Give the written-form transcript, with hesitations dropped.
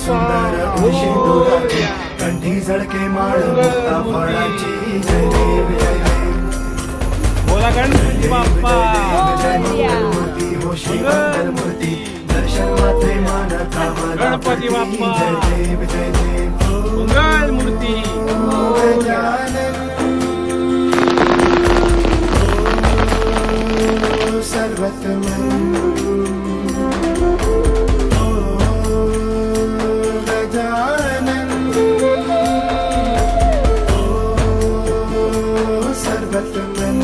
सुंदर शेंदुराची कंठी झळके माळ मुक्ता फळाची जय देव जय देव बोला गणपती बाप्पा जय मंगलमूर्ती हो श्री मंगलमूर्ती दर्शन मात्रे मानता गणपती बाप्पा. जय देव जय देव मंगल मूर्ती गजानन सर्वतमन गजानन सर्वतमन